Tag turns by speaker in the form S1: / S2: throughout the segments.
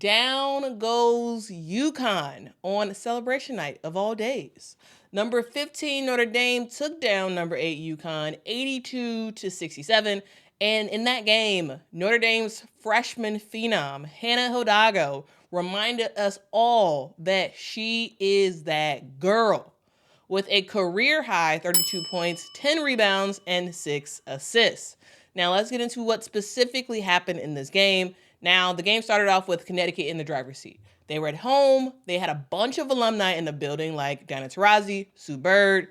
S1: down goes UConn on celebration night of all days. Number 15 Notre Dame took down number 8 UConn 82-67. And in that game, Notre Dame's freshman phenom, Hannah Hidalgo, reminded us all that she is that girl with a career-high 32 points, 10 rebounds, and 6 assists. Now, let's get into what specifically happened in this game. Now, the game started off with Connecticut in the driver's seat. They were at home. They had a bunch of alumni in the building like Diana Taurasi, Sue Bird,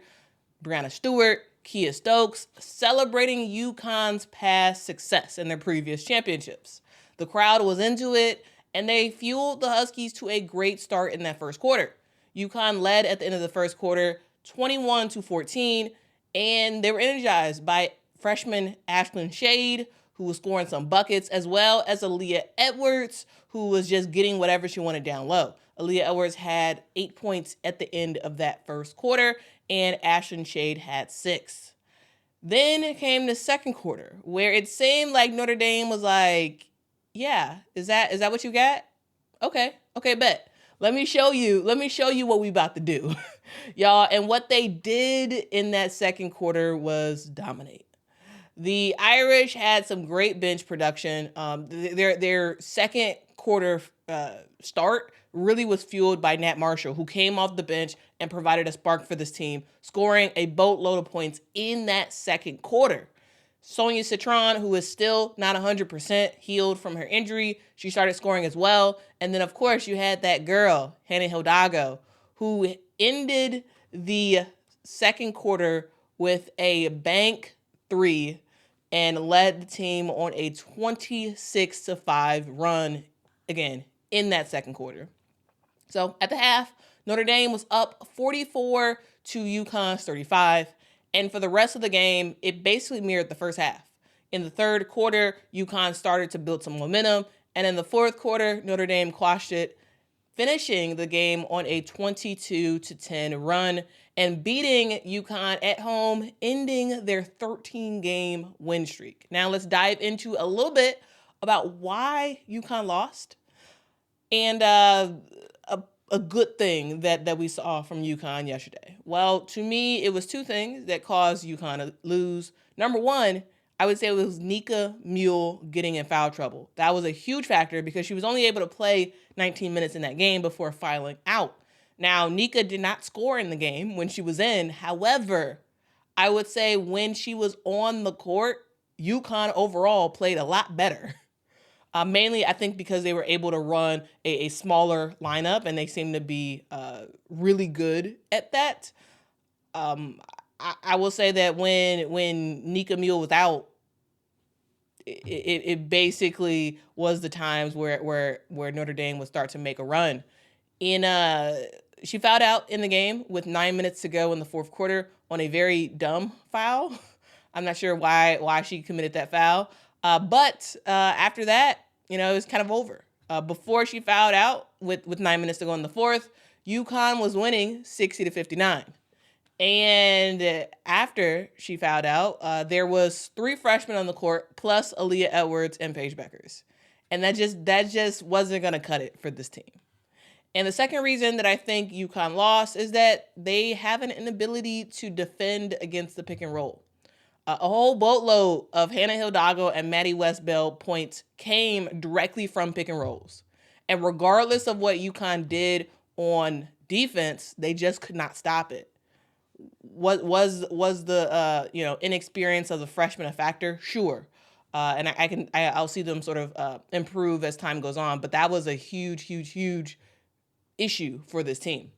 S1: Brianna Stewart, Kia Stokes, celebrating UConn's past success in their previous championships. The crowd was into it, and they fueled the Huskies to a great start in that first quarter. UConn led at the end of the first quarter 21-14, and they were energized by freshman Ashlynn Shade, who was scoring some buckets, as well as Aaliyah Edwards, who was just getting whatever she wanted down low. Aaliyah Edwards had 8 points at the end of that first quarter, and Ashlynn Shade had 6. Then came the second quarter, where it seemed like Notre Dame was like, yeah, is that what you got? Okay, bet. Let me show you what we about to do. Y'all, and what they did in that second quarter was dominate. The Irish had some great bench production. Their second quarter start really was fueled by Nat Marshall, who came off the bench and provided a spark for this team, scoring a boatload of points in that second quarter. Sonia Citron, who is still not 100% healed from her injury, she started scoring as well. And then, of course, you had that girl, Hannah Hidalgo, who ended the second quarter with a bank 3 and led the team on a 26-5 run, again, in that second quarter. So at the half, Notre Dame was up 44 to UConn's 35. And for the rest of the game, it basically mirrored the first half. In the third quarter, UConn started to build some momentum. And in the fourth quarter, Notre Dame quashed it, finishing the game on a 22-10 run and beating UConn at home, ending their 13-game win streak. Now let's dive into a little bit about why UConn lost and a good thing that we saw from UConn yesterday. Well, to me, it was two things that caused UConn to lose. Number one, I would say it was Nika Mühl getting in foul trouble. That was a huge factor because she was only able to play 19 minutes in that game before filing out. Now, Nika did not score in the game when she was in. However, I would say when she was on the court, UConn overall played a lot better. Mainly, I think because they were able to run a smaller lineup, and they seem to be really good at that. I will say that when Nika Mühl was out, it basically was the times where Notre Dame would start to make a run. She fouled out in the game with 9 minutes to go in the fourth quarter on a very dumb foul. I'm not sure why she committed that foul. But after that, it was kind of over. Before she fouled out with 9 minutes to go in the fourth, UConn was winning 60-59. And after she fouled out, there was 3 freshmen on the court plus Aaliyah Edwards and Paige Bueckers. And that just wasn't going to cut it for this team. And the second reason that I think UConn lost is that they have an inability to defend against the pick and roll. A whole boatload of Hannah Hidalgo and Maddy Westbeld points came directly from pick and rolls. And regardless of what UConn did on defense, they just could not stop it. What was the inexperience of the freshmen a factor? Sure. And I'll see them sort of improve as time goes on, but that was a huge issue for this team.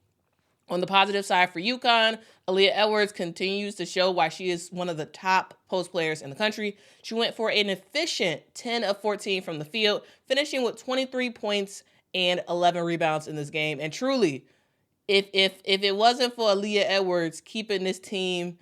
S1: On the positive side for UConn, Aaliyah Edwards continues to show why she is one of the top post players in the country. She went for an efficient 10 of 14 from the field, finishing with 23 points and 11 rebounds in this game. And truly, if it wasn't for Aaliyah Edwards keeping this team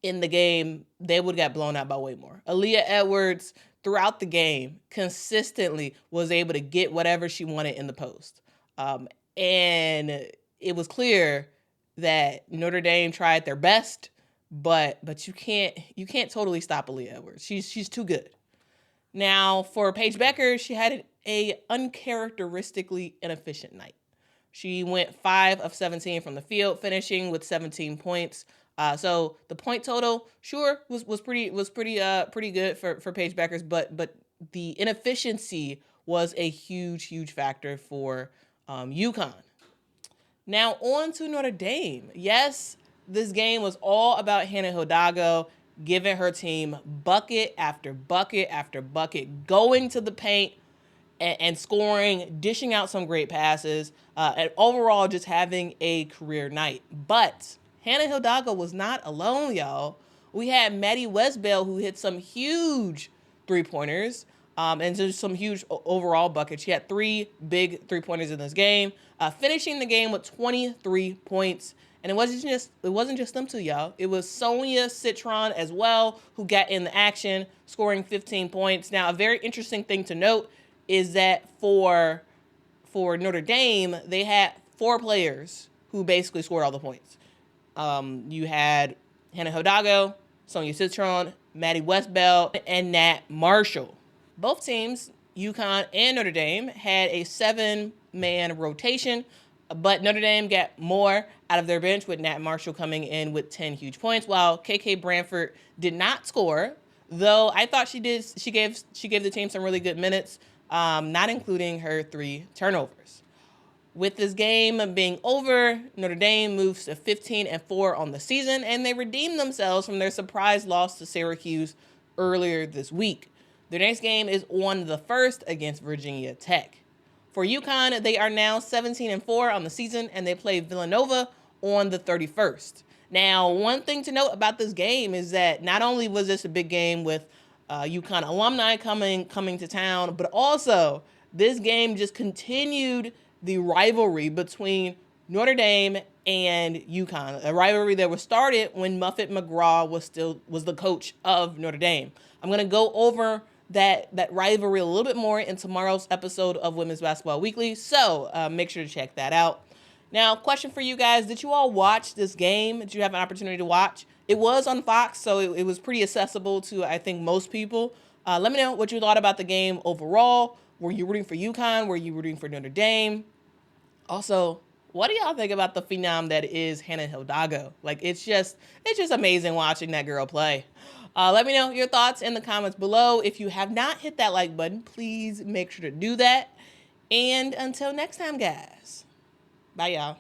S1: in the game, they would have got blown out by way more. Aaliyah Edwards, throughout the game, consistently was able to get whatever she wanted in the post. And it was clear that Notre Dame tried their best, but you can't totally stop Aaliyah Edwards. She's too good. Now, for Paige Bueckers, she had a uncharacteristically inefficient night. She went 5 of 17 from the field, finishing with 17 points. So the point total, sure, was pretty good for Paige Bueckers, but the inefficiency was a huge factor for UConn. Now on to Notre Dame. Yes, this game was all about Hannah Hidalgo giving her team bucket after bucket after bucket, going to the paint and scoring, dishing out some great passes, and overall just having a career night. But Hannah Hidalgo was not alone, y'all. We had Maddy Westbeld, who hit some huge three-pointers, and just some huge overall buckets. She had 3 big three-pointers in this game, finishing the game with 23 points. And it wasn't just them two, y'all. It was Sonia Citron as well, who got in the action, scoring 15 points. Now, a very interesting thing to note is that for Notre Dame, they had 4 players who basically scored all the points. You had Hannah Hidalgo, Sonia Citron, Maddy Westbeld, and Nat Marshall. Both teams, UConn and Notre Dame, had a 7-man rotation, but Notre Dame got more out of their bench, with Nat Marshall coming in with 10 huge points, while KK Bransford did not score, though I thought she did. She gave the team some really good minutes, not including her 3 turnovers. With this game being over, Notre Dame moves to 15-4 on the season, and they redeemed themselves from their surprise loss to Syracuse earlier this week. Their next game is on the 1st against Virginia Tech. For UConn, they are now 17-4 on the season, and they play Villanova on the 31st. Now, one thing to note about this game is that not only was this a big game with UConn alumni coming to town, but also this game just continued the rivalry between Notre Dame and UConn, a rivalry that was started when Muffet McGraw was the coach of Notre Dame. I'm going to go over that rivalry a little bit more in tomorrow's episode of Women's Basketball Weekly, so make sure to check that out. Now, question for you guys: did you all watch this game? Did you have an opportunity to watch? It was on Fox, so it was pretty accessible to, I think, most people. Let me know what you thought about the game overall. Were you rooting for UConn? Were you rooting for Notre Dame? Also, what do y'all think about the phenom that is Hannah Hidalgo? Like, it's just amazing watching that girl play. Let me know your thoughts in the comments below. If you have not hit that like button, please make sure to do that. And until next time, guys. Bye, y'all.